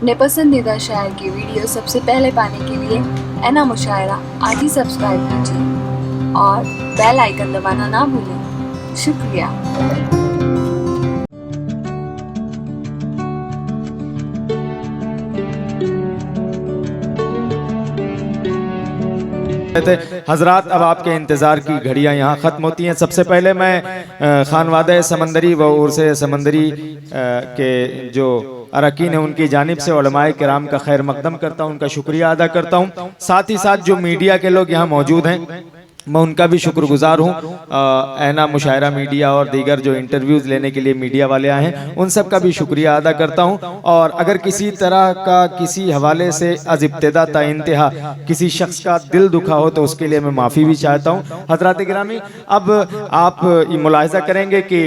अपने पसंदीदा शायर की वीडियो सबसे पहले पाने के लिए एना मुशायरा आज ही सब्सक्राइब कीजिए और बेल आइकन दबाना ना भूलें। शुक्रिया। हजरात, अब आपके इंतज़ार की घड़ियां यहाँ ख़त्म होती हैं। सबसे पहले मैं खानवादे समंदरी व उर्स समंदरी के जो अरकीन है उनकी जानिब से उलमाए किराम का खैर मकदम करता हूँ, उनका शुक्रिया अदा करता हूँ। साथ ही साथ जो मीडिया के लोग यहाँ मौजूद हैं मैं उनका भी शुक्रगुजार हूँ। ऐना मुशायरा मीडिया और दीगर जो इंटरव्यूज़ लेने के लिए मीडिया वाले आए हैं उन सब का भी शुक्रिया अदा करता हूँ। और अगर किसी तरह का किसी हवाले से अज इब्तिदा ता इंतहा किसी शख्स का दिल दुखा हो तो उसके लिए मैं माफ़ी भी चाहता हूँ। हजरात गिरामी, अब आप मुलाहिजा करेंगे कि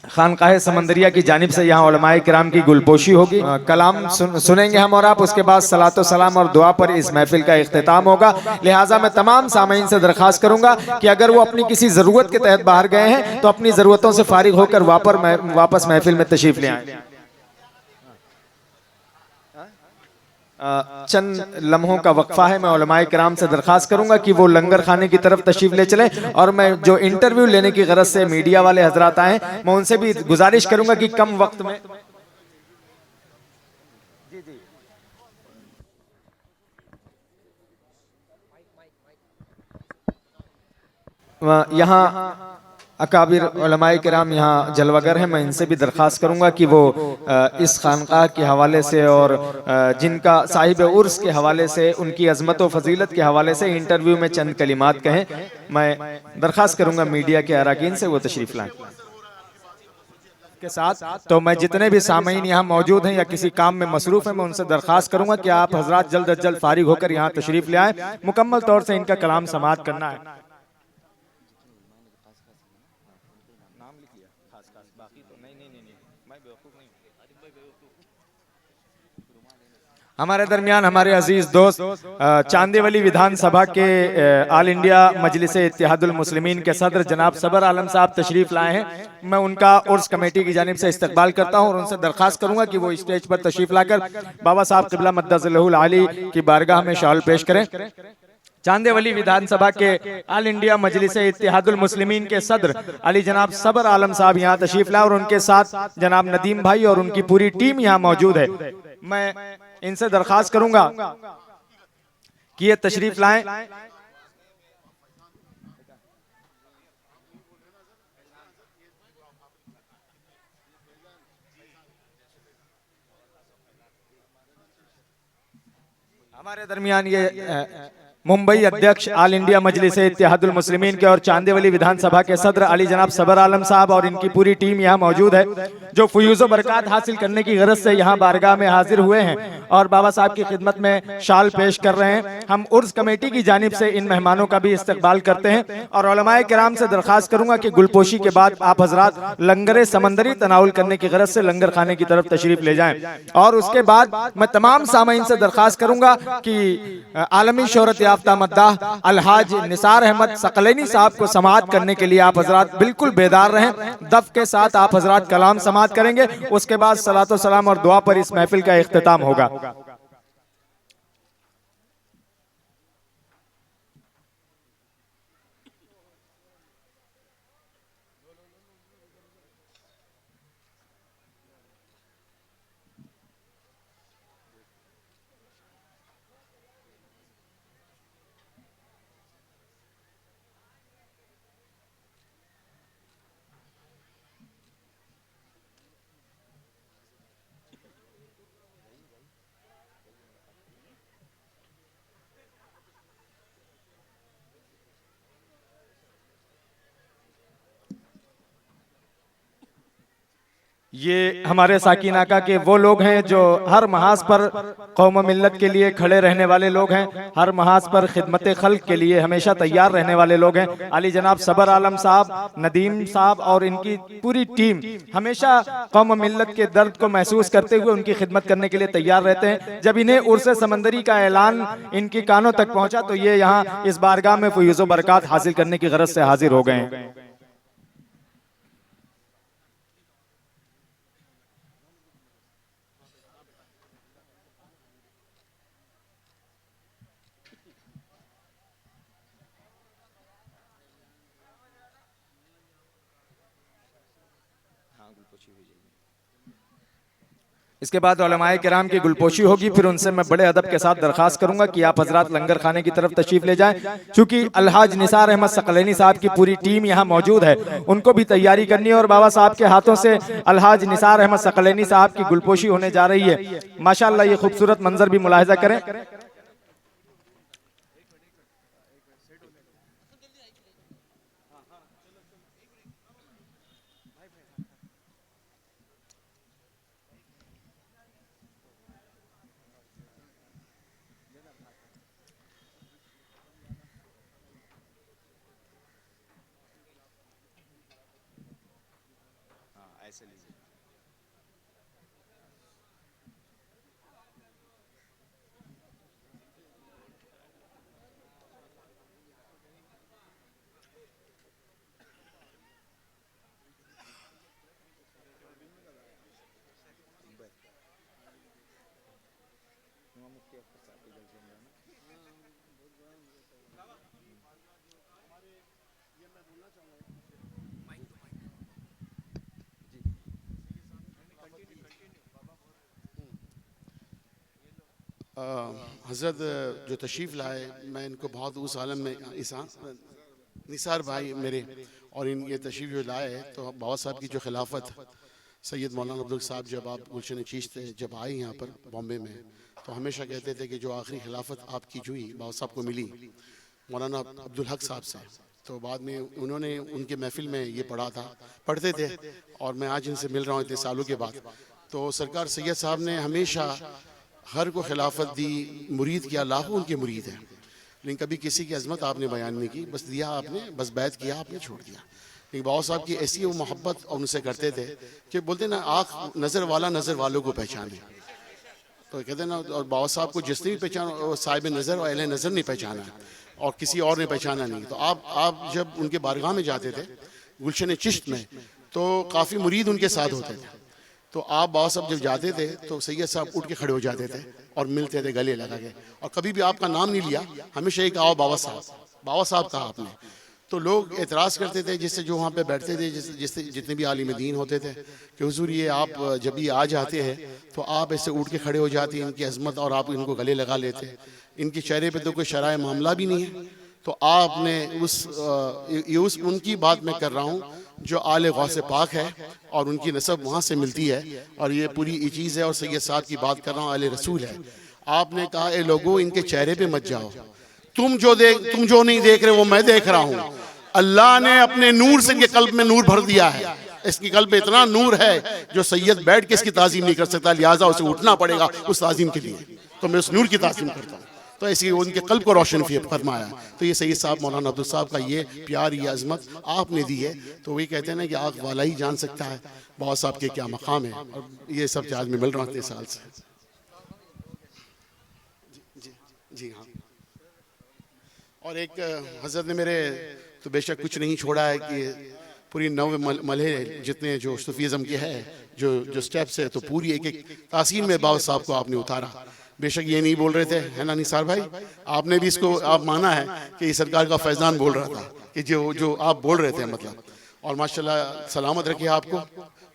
खानकाह समंदरिया की जानिब से यहाँ उलमाए किराम की गुलपोशी होगी। कलाम सुनेंगे हम और आप, उसके बाद सलातो सलाम और दुआ पर इस महफिल का इख्तिताम होगा। लिहाजा मैं तमाम सामीन से दरख्वास्त करूंगा कि अगर वो अपनी किसी ज़रूरत के तहत बाहर गए हैं तो अपनी ज़रूरतों से फारिग होकर वापस महफिल में तशरीफ़ ले आए। चंद लम्हों का वक्फा है। मैं उलमाए किराम से दरख्वास्त करूंगा कि वो लंगर खाने की तरफ तशरीफ ले चले और मैं जो इंटरव्यू लेने की गरज से मीडिया वाले हजरात आए मैं उनसे भी गुजारिश करूंगा कि कम वक्त में यहाँ अकाबिर उलमाए किराम यहाँ जलवागर हैं। मैं इनसे भी दरख्वास्त करूँगा कि वो इस खानकाह के हवाले से और जिनका साहिब उर्स के हवाले से उनकी अजमत व फजीलत के हवाले से इंटरव्यू में चंद कलिमात कहें। मैं दरख्वास्त करूँगा मीडिया के अरकान से वो तशरीफ़ लाएँ के साथ। तो मैं जितने भी सामीन यहाँ मौजूद हैं या किसी काम में मसरूफ़ हैं मैं उनसे दरख्वास्त करूँगा कि आप हजरात जल्द अज जल्द फारिग होकर यहाँ तशरीफ़ ले आएँ। मुकम्मल तौर से इनका कलाम समाअत करना है। हमारे दरमियान हमारे अजीज दोस्त चांदीवली विधानसभा के ऑल इंडिया मजलिस इत्तेहादुल मुस्लिमीन के सदर जनाब सबर आलम साहब तशरीफ लाए हैं। मैं उनका उर्स कमेटी की जानिब से इस्तकबाल करता हूं और उनसे दरख्वास्त करूंगा कि वो स्टेज पर तशरीफ लाकर बाबा साहब क़िबला मद्दज़लहुल आली की बारगाह में शॉल पेश करें। चांदेवली विधानसभा के ऑल इंडिया मजलिस इत्तेहादुल मुस्लिमीन के सदर अली जनाब सबर आलम साहब यहाँ तशरीफ लाए और उनके साथ जनाब नदीम भाई और उनकी पूरी टीम यहाँ मौजूद है। मैं इनसे दरख्वास्त करूंगा कि ये तशरीफ लाएं। हमारे दरमियान ये मुंबई अध्यक्ष ऑल इंडिया मजलिस इत्तेहादुल मुस्लिमीन के और चांदेवली विधानसभा के सदर अली जनाब सबर आलम साहब और इनकी पूरी टीम यहाँ मौजूद है जो फयूज़ बरक़ात हासिल करने की गरज से यहाँ बारगाह में हाजिर हुए हैं और बाबा साहब की खिदमत में शाल पेश कर रहे हैं। हम उर्स कमेटी की जानिब से इन मेहमानों का भी इस्तकबाल करते हैं और उलमाए किराम से दरख्वास्त करूंगा कि गुलपोशी के बाद आप हजरात लंगर समंदरी तनाउल करने की गरज से लंगर खाने की तरफ तशरीफ ले जाएं। और उसके बाद मैं तमाम सामीन से दरख्वास्त करूंगा कि आलमी शोहरत याफ्ता मद्दाह अलहाज निसार अहमद सकलैनी साहब को समाअत करने के लिए आप हजरात बिल्कुल बेदार रहें। दफ के साथ आप हजरात कलाम समाअत करेंगे, उसके बाद सलातो सलाम और दुआ पर इस महफिल का इख्तिताम होगा। ये हमारे साकिन आका के वो लोग हैं जो हर महाज पर कौम मिल्लत के लिए खड़े रहने वाले लोग हैं, हर महाज पर खिदमत खल्क के लिए हमेशा तैयार रहने वाले लोग हैं। अली जनाब सबर आलम साहब, नदीम साहब और इनकी पूरी टीम हमेशा कौम मिल्लत के दर्द को महसूस करते हुए उनकी खिदमत करने के लिए तैयार रहते हैं। जब इन्हें उर्स समंदरी का ऐलान इनकी कानों तक पहुंचा तो ये यहाँ इस बारगाह में फयूज़ बरक़ात हासिल करने की गरज से हाजिर हो गए हैं। इसके बाद उलमाए किराम की गुलपोशी होगी, फिर उनसे मैं बड़े अदब के साथ दरखास्त करूंगा कि आप हजरात लंगर खाने की तरफ तशरीफ ले जाएं। चूंकि अलहाज निसार अहमद सकलैनी साहब की पूरी टीम यहाँ मौजूद है, उनको भी तैयारी करनी है और बाबा साहब के हाथों से अलहाज निसार अहमद सकलैनी साहब की गुलपोशी होने जा रही है। माशाअल्लाह ये खूबसूरत मंजर भी मुलाहिजा करें। हज़रत जो तशरीफ़ लाए, मैं इनको बहुत उस आलम में निसार भाई मेरे और इन ये तशरीफ़ जो लाए तो बाबा साहब की जो खिलाफत सैयद मौलाना अब्दुल साहब जब आप गुलशन चीश्ते जब आए यहाँ पर बॉम्बे में तो हमेशा कहते थे कि जो आखिरी खिलाफत आपकी जो हुई बाबा साहब को मिली मौलाना अब्दुल हक साहब से, तो बाद में उन्होंने उनके महफिल में ये पढ़ते थे और मैं आज इनसे मिल रहा हूँ इतने सालों के बाद। तो सरकार सैयद साहब ने हमेशा हर को खिलाफत दी, मुरीद किया, लाखों उनके मुरीद हैं, लेकिन कभी किसी की अजमत आपने बयान नहीं की, बस दिया आपने, बस बैत किया आपने, छोड़ दिया। लेकिन बाबा साहब की ऐसी वो मोहब्बत और उनसे करते थे कि बोलते ना आँख नज़र वाला नज़र वालों को पहचाने, तो कहते ना, और बाबा साहब को जिसने भी पहचाना साहिब नज़र और अहले नज़र नहीं पहचाना और किसी और ने पहचाना नहीं। तो आप जब उनके बारगाह में जाते थे गुलशन चिश्त में तो काफ़ी मुरीद उनके साथ होते थे, तो आप बाबा साहब जब जाते थे तो सैयद साहब उठ के खड़े हो जाते थे और मिलते थे गले लगा के, और कभी भी आपका नाम नहीं लिया, हमेशा एक आओ बाबा साहब कहा आपने। तो लोग एतराज़ करते थे जिससे जो वहाँ पे बैठते थे, जिससे जितने भी आलिम दीन होते थे कि हुजूर ये आप जब भी आ जाते हैं तो आप ऐसे उठ के खड़े हो जाते हैं, इनकी अजमत और आप इनको गले लगा लेते, इनके चेहरे पे तो कोई शराय मामला भी नहीं है। तो आपने उस उनकी बात मैं कर रहा हूँ जो आले गौसे पाक है और उनकी नसब वहाँ से मिलती है, और ये पूरी ये चीज़ है। और सैयद साहब की बात कर रहा हूँ, आले रसूल है। आपने कहा ए लोगों इनके चेहरे पे मत जाओ, तुम जो नहीं देख रहे वो मैं देख रहा हूँ। अल्लाह ने अपने नूर से इनके कल्ब में नूर भर दिया है, इसकी कल्ब में इतना नूर है जो सैयद बैठ के इसकी ताज़ीम नहीं कर सकता, लिहाजा उसे उठना पड़ेगा उस ताज़ीम के लिए। तो मैं उस नूर की ताज़ीम करता हूँ, तो ऐसी उनके कल्ब को रोशन फरमाया। तो ये सैयद साहब मौलाना अब्दुल साहब का ये प्यार, ये अजमत आपने दी है। तो वही कहते हैं ना कि आँख वाला ही जान सकता है बाबा साहब के क्या मकाम है, और ये सब आज में मिल रहा हूँ इतने साल से। जी हाँ। और एक हज़रत ने मेरे तो बेशक कुछ नहीं छोड़ा है कि पूरी नव मलहे जितने जो सूफीज़म के है जो स्टेप्स है, तो पूरी एक एक तासीर में बाबा साहब को आपने उतारा। बेशक ये नहीं बोल रहे थे, है ना निसार भाई, आपने भी इसको आप माना है कि ये सरकार का फैज़ान बोल रहा था कि जो आप बोल रहे थे मतलब। और माशाल्लाह सलामत रखे आपको,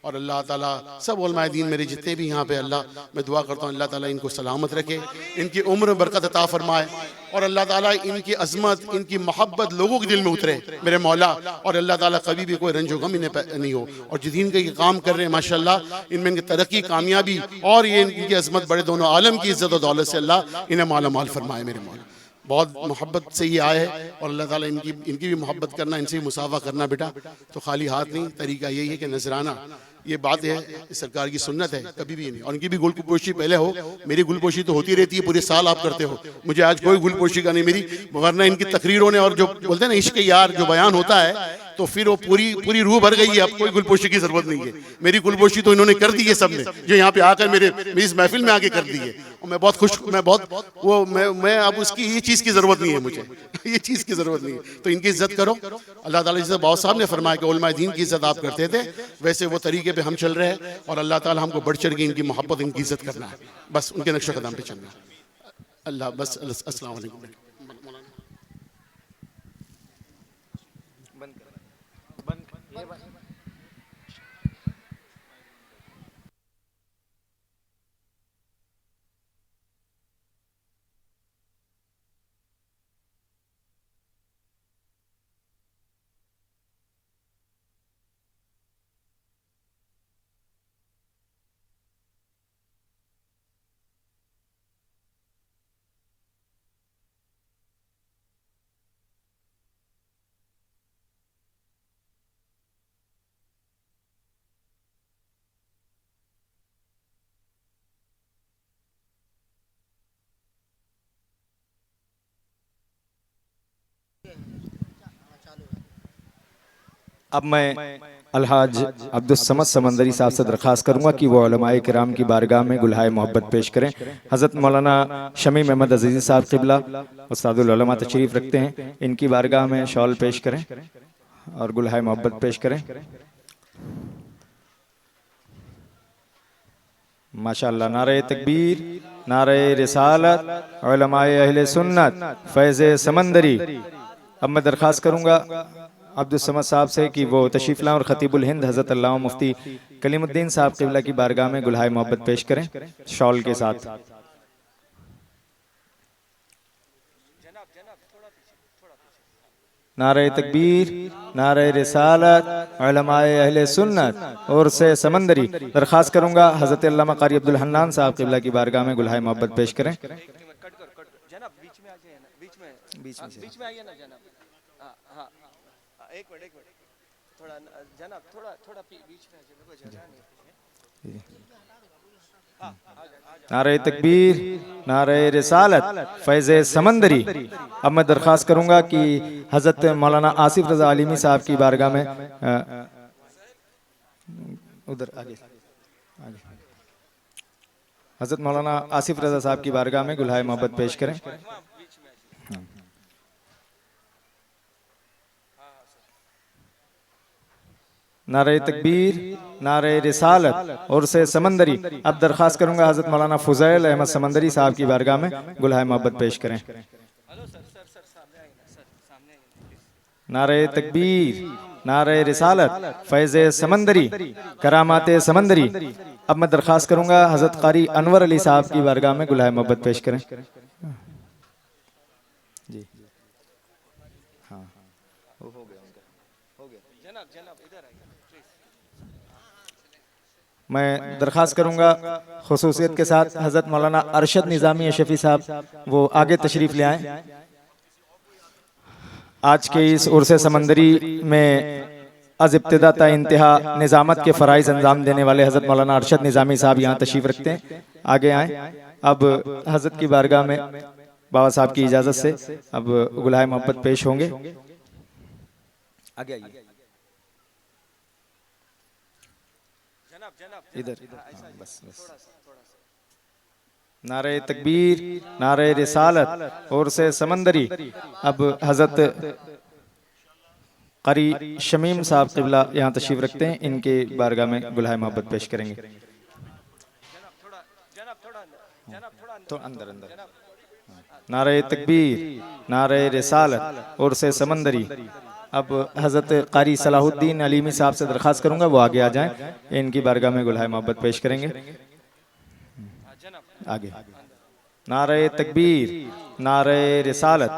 और अल्लाह ताला सब उलमाए दीन मेरे जितने भी यहाँ पे, अल्लाह मैं दुआ करता हूँ अल्लाह ताला इनको सलामत रखे, इनकी उम्र बरकत अता फरमाए, और अल्लाह ताला इनकी अजमत, इनकी मोहब्बत लोगों के दिल में उतरे मेरे मौला, और अल्लाह ताला कभी भी कोई रंजो गम इन्हें नहीं हो। और जो दीन के काम कर रहे हैं माशाल्लाह, इनमें इनकी तरक्की, कामयाबी और ये इनकी अजमत बड़े दोनों आलम की इज्जत और दौलत से अल्लाह इन्हें माला माल फरमाए मेरे मौला। बहुत मोहब्बत से ये आए हैं, और अल्लाह ताला इनकी भी मोहब्बत करना, इनसे भी मुसाफा करना बेटा, तो खाली हाथ नहीं, तरीका यही है कि नजराना, ये बात है सरकार की सुन्नत है, कभी भी नहीं। और इनकी भी गुलपोशी पहले हो, मेरी गुलपोशी तो होती रहती है, पूरे साल आप करते हो, मुझे आज कोई गुलपोशी का नहीं मेरी, वरना इनकी तकरीरों ने और जो बोलते हैं ना इश्क यार जो बयान होता है, तो फिर वो पूरी रूह भर गई है, अब कोई गुलपोशी की जरूरत नहीं है। मेरी गुलपोशी तो इन्होंने कर दी है सबने, जो यहाँ पे आकर मेरी इस महफिल में आके कर दी है, और मैं बहुत खुश, मैं अब उसकी ये चीज़ की ज़रूरत नहीं है मुझे, ये चीज़ की ज़रूरत नहीं है। तो इनकी इज्जत करो, अल्लाह ताला जैसे बाबा साहब ने फरमाया कि उलमाए दीन की इज्जत आप करते थे, वैसे वो तरीके पे हम चल रहे हैं, और अल्लाह ताला हमको बढ़ चढ़ के इनकी मोहब्बत, इनकी इज्जत करना है, बस उनके नक्शे कदम पे चलना है। अल्लाह बस। अस्सलाम वालेकुम। अब मैं अलहाज अब्दुल समद समंदरी साहब से दरख्वास्त करूंगा कि वो उलमाए किराम की बारगाह में गुलहाए मोहब्बत पेश करें। हज़रत मौलाना शमीम अहमद अजीज़ी साहब क़िबला उस्तादुल उलमा तशरीफ़ रखते हैं, इनकी बारगाह में शॉल पेश करें और गुलहाए मोहब्बत पेश करें। माशाअल्लाह। नारे तकबीर, नारे रिसालत, उलमाए अहले सुन्नत, फैज़ समंदरी। अब मैं दरख्वास्त करूंगा अब्दुल समद साहब से कि वो तशरीफ़ लाएं और ख़तीबुल हिंद हज़रत अल्लामा मुफ्ती कलीमुद्दीन साहब क़िबला की बारगाह में गुलहाए मोहब्बत पेश करें शॉल के साथ। नारे तकबीर, नारे रिसालत, उलमाए अहले सुन्नत और से समंदरी। दरख्वास्त करूंगा हज़रत अल्लामा कारी अब्दुल हन्नान साहब क़िबला की बारगाह में गुलहाए मोहब्बत पेश करें। बीच में आइए ना जनाब। हाँ, एक मिनट थोड़ा जनाब थोड़ा बीच में आ जाइए। नारे तकबीर, नारे रिसालत, फैज़ समंदरी। अब मैं दरख्वास्त करूंगा कि हज़रत मौलाना आसिफ रज़ा आलिमी साहब की बारगाह में उधर आगे हज़रत मौलाना आसिफ रज़ा साहब की बारगाह में गुलहाए मोहब्बत पेश करें। नारे तकबीर, नारे रिसालत और से समंदरी। अब दरख्वास्त करूंगा हज़रत मौलाना फ़ुज़ैल अहमद समंदरी साहब की बारगाह में गुलहाए मोहब्बत पेश करें। नारे तकबीर, नारे रिसालत, फैज़ समंदरी, करामात समंदरी। अब मैं दरख्वास्त करूंगा हज़रत कारी अनवर अली साहब की बारगाह में गुलहाए मोहब्बत पेश करें। जी हाँ, हो गया जनाब इधर आइए। मैं दरख्वास्त करूंगा खुसूसियत के साथ हज़रत मौलाना अरशद निज़ामी अशफ़ी साहब वो आगे तशरीफ़ ले आएँ। आज के इस उर्स समंदरी में अज इब्तिदा ता इंतहा निज़ामत के फ़राइज़ अंजाम देने वाले हज़रत मौलाना अरशद निज़ामी साहब यहाँ तशरीफ़ रखते हैं, आगे आएँ। अब हज़रत की बारगाह में बाबा साहब की इजाज़त से अब गुलहाए मोहब्बत पेश होंगे। आगे आइए इधर। बस नारे तकबीर, नारे रिसालत और से समंदरी। अब हज़रत कारी शमीम साहब क़िबला यहाँ तशरीफ़ रखते हैं, इनके बारगाह में गुलहाए मोहब्बत पेश करेंगे। तो अंदर नारे तकबीर, नारे रिसालत और से समंदरी। अब हज़रत कारी सलाहुद्दीन अलीमी साहब से दरख्वास्त करूंगा वो आगे आ जाएं, इनकी बारगाह में गुलहाए मोहब्बत पेश करेंगे। आगे नारे तकबीर, नारे रिसालत।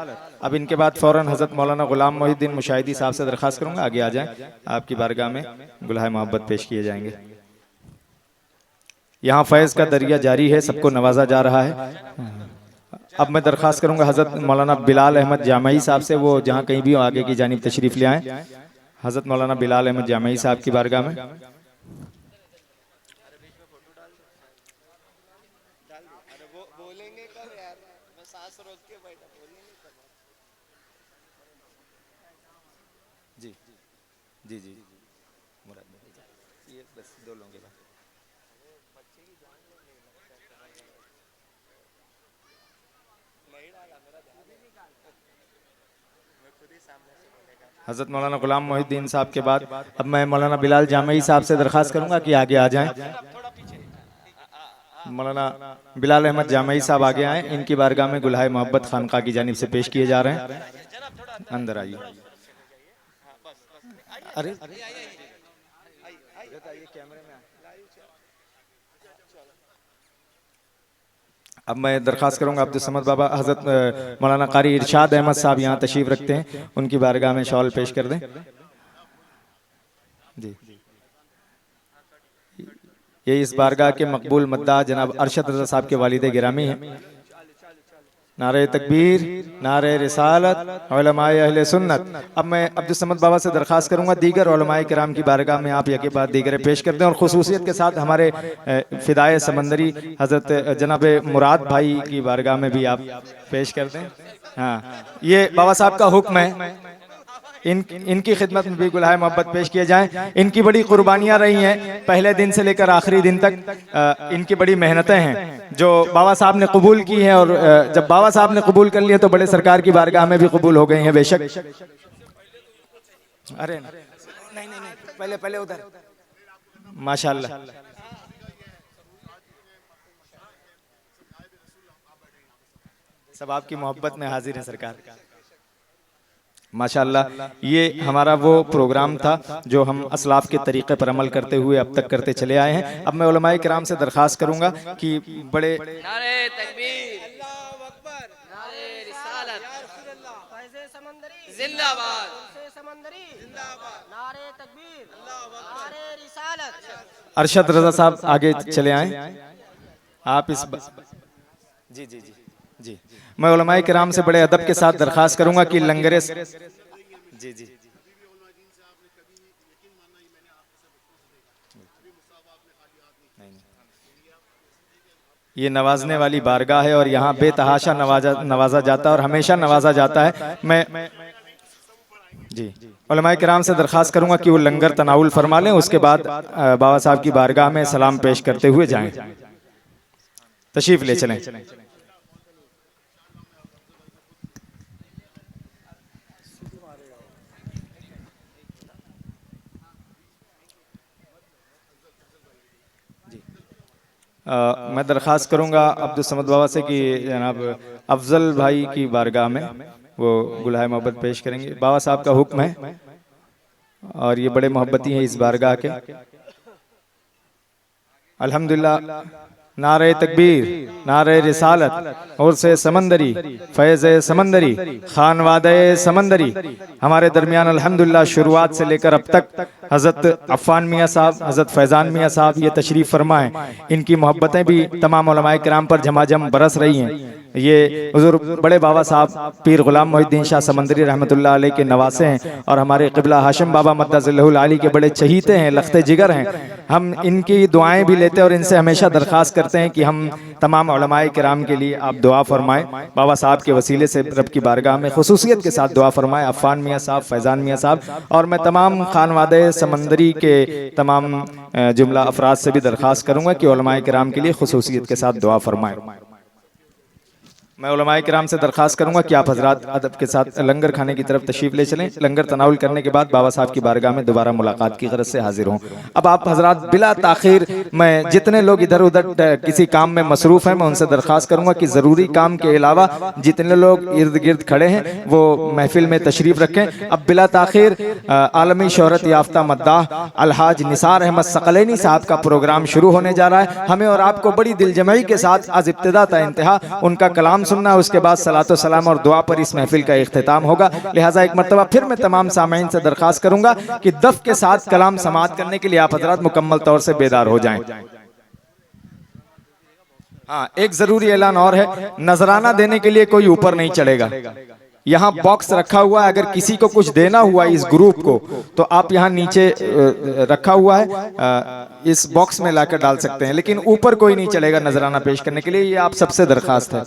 अब इनके बाद फ़ौरन हज़रत मौलाना ग़ुलाम मोहिद्दीन मुशाहिदी साहब से दरख्वास्त करूंगा आगे आ जाएं, आपकी बारगाह में गुलहाए मोहब्बत पेश किए जाएंगे। यहाँ फैज़ का दरिया जारी है, सबको नवाजा जा रहा है। अब मैं दरख्वास्त करूंगा हज़रत मौलाना बिलाल अहमद जामई साहब से वो जहाँ कहीं भी आगे की जानिब तशरीफ़ ले आएँ। हज़रत मौलाना बिलाल अहमद जामई साहब की बारगाह में। जी जी जी ये बस दो लोगों के बाद हज़रत मौलाना ग़ुलाम मोहिद्दीन साहब के बाद अब मैं मौलाना बिलाल जामई साहब से दरख्वास्त करूंगा कि आगे आ जाएं। मौलाना बिलाल अहमद जामई साहब आगे आएँ, इनकी बारगाह में गुलहाए मोहब्बत खानका की जानिब से पेश किए जा रहे हैं। अंदर आइए। अरे अब मैं दरख्वास्त करूंगा अब्दुल समद बाबा हज़रत मौलाना कारी इरशाद अहमद साहब यहाँ तशरीफ़ रखते हैं, उनकी बारगाह में शॉल पेश कर दें। जी ये इस बारगाह के मकबूल मद्दा जनाब अरशद रज़ा साहब के वालिद गिरामी हैं। नारे तकबीर, नारे रिसालत, उलमाए अहले सुन्नत। अब मैं अब्दुल समद बाबा से दरख्वास्त करूंगा दीगर उलमाए किराम की बारगाह में आप यके बाद दीगर पेश कर दें और खुसूसियत के साथ हमारे फ़िदाए समंदरी हज़रत जनाब मुराद भाई की बारगाह में भी आप पेश कर दें। हाँ ये बाबा साहब का हुक्म है। इनकी खिदमत में भी गुलाहे मोहब्बत पेश किए जाएं। इनकी बड़ी कुर्बानियां रही हैं पहले दिन से लेकर आखिरी दिन तक। इनकी बड़ी मेहनतें हैं जो बाबा साहब ने कबूल की हैं, और जब बाबा साहब ने कबूल कर लिए तो बड़े सरकार की बारगाह में भी कबूल हो गई हैं बेशक। अरे नहीं, पहले पहले उधर माशाल्लाह। सब आपकी मोहब्बत में हाजिर है सरकार। माशाल्लाह, ये हमारा वो प्रोग्राम था जो हम असलाफ के तरीक़े पर अमल करते हुए अब तक करते चले आए हैं। अब मैं उलमाए किराम से दरख्वास्त करूंगा कि बड़े नारे तकबीर, अल्लाहू अकबर, नारे रिसालत, फैज़े समंदरी जिंदाबाद, समंदरी जिंदाबाद, नारे तकबीर, नारे रिसालत। अरशद रजा साहब आगे चले आए। आप इस जी जी जी जी मैं उलमाए किराम से बड़े अदब के साथ दरख्वास्त करूंगा कि लंगरे जी जी ये नवाजने वाली बारगाह है और यहाँ बेतहाशा नवाजा जाता है और हमेशा नवाजा जाता है। मैं जी उलमाए किराम से दरख्वास्त करूंगा कि वो लंगर तनाउल फरमा लें, उसके बाद बाबा साहब की बारगाह में सलाम पेश करते हुए जाएं। तशरीफ ले चलें। मैं दरख्वास्त करूंगा अब्दुल समद बाबा से कि जनाब अफजल भाई की बारगाह में वो गुलाहे मोहब्बत पेश करेंगे। बाबा साहब का हुक्म है और ये बड़े मोहब्बती हैं इस बारगाह के। अल्हम्दुलिल्लाह, नारे तकबीर, नारे रिसालत और से समंदरी, फैज़ समंदरी, खानवादे समंदरी। हमारे दरमियान अल्हम्दुलिल्लाह शुरुआत से लेकर अब तक हज़रत अफ़ान मियाँ साहब, हज़रत फैज़ान मियाँ साहब ये तशरीफ़ फरमा हैं। इनकी मोहब्बतें भी तमाम उलमाए किराम पर झमाझम बरस रही हैं। ये हुज़ूर बड़े बाबा साहब पीर गुलाम मोहिद्दीन शाह समंदरी रहमतुल्लाह अलैह के नवासे हैं और हमारे क़िबला हाशिम बाबा मद्दज़िल्लहुल आली के बड़े चहीते हैं, लख्ते जिगर हैं। हम इनकी दुआएं भी लेते हैं और इनसे हमेशा दरख्वास्त करते हैं कि हम तमाम उलमाए किराम के लिए आप दुआ फरमाएं। बाबा साहब के वसीले से रब की बारगाह में खुसूसियत के साथ दुआ फरमाएं। अफ़ान मियाँ साहब, फैज़ान मियाँ साहब और मैं तमाम खानवादे समंदरी के तमाम जुमला अफराद से भी दरख्वास्त करूँगा कि उलमाए किराम के लिए खुसूसियत के साथ दुआ फरमाएं। मैं उलमाए किराम से दरख्वास्त करूंगा कि आप हजरात अदब के साथ लंगर खाने की तरफ तशरीफ ले चलें। लंगर तनाउल करने के बाद बाबा साहब की बारगाह में दोबारा मुलाकात की गरज से हाजिर हों। अब आप हजरात बिला ताखीर, मैं जितने लोग इधर उधर किसी काम में मसरूफ़ हैं मैं उनसे दरख्वास्त करूंगा कि ज़रूरी काम के अलावा जितने लोग इर्द गिर्द खड़े हैं वो महफिल में तशरीफ रखें। अब बिला ताखीर आलमी शोहरत याफ्ता मद्दाह अलहाज निसार अहमद सकलैनी साहब का प्रोग्राम शुरू होने जा रहा है। हमें और आपको बड़ी दिलजमई के साथ आज इब्तिदा ता इंतहा उनका कलाम सुनना, उसके बाद सलातो सलाम और दुआ पर इस महफिल का इख्तिताम होगा। लिहाजा एक मर्तबा फिर मैं तमाम सामीन से दरख्वास्त करूंगा कि दफ के साथ कलाम समाअत करने के लिए आप हजरात मुकम्मल तौर से बेदार हो जाएं। हाँ, एक जरूरी ऐलान और है, नजराना देने के लिए कोई ऊपर नहीं चढ़ेगा। यहाँ बॉक्स रखा हुआ है, अगर किसी को कुछ देना हुआ इस ग्रुप को तो आप यहाँ नीचे रखा हुआ है, इस बॉक्स में लाकर डाल सकते हैं, लेकिन ऊपर कोई नहीं चलेगा नजराना पेश करने के लिए। ये आप सबसे दरखास्त है।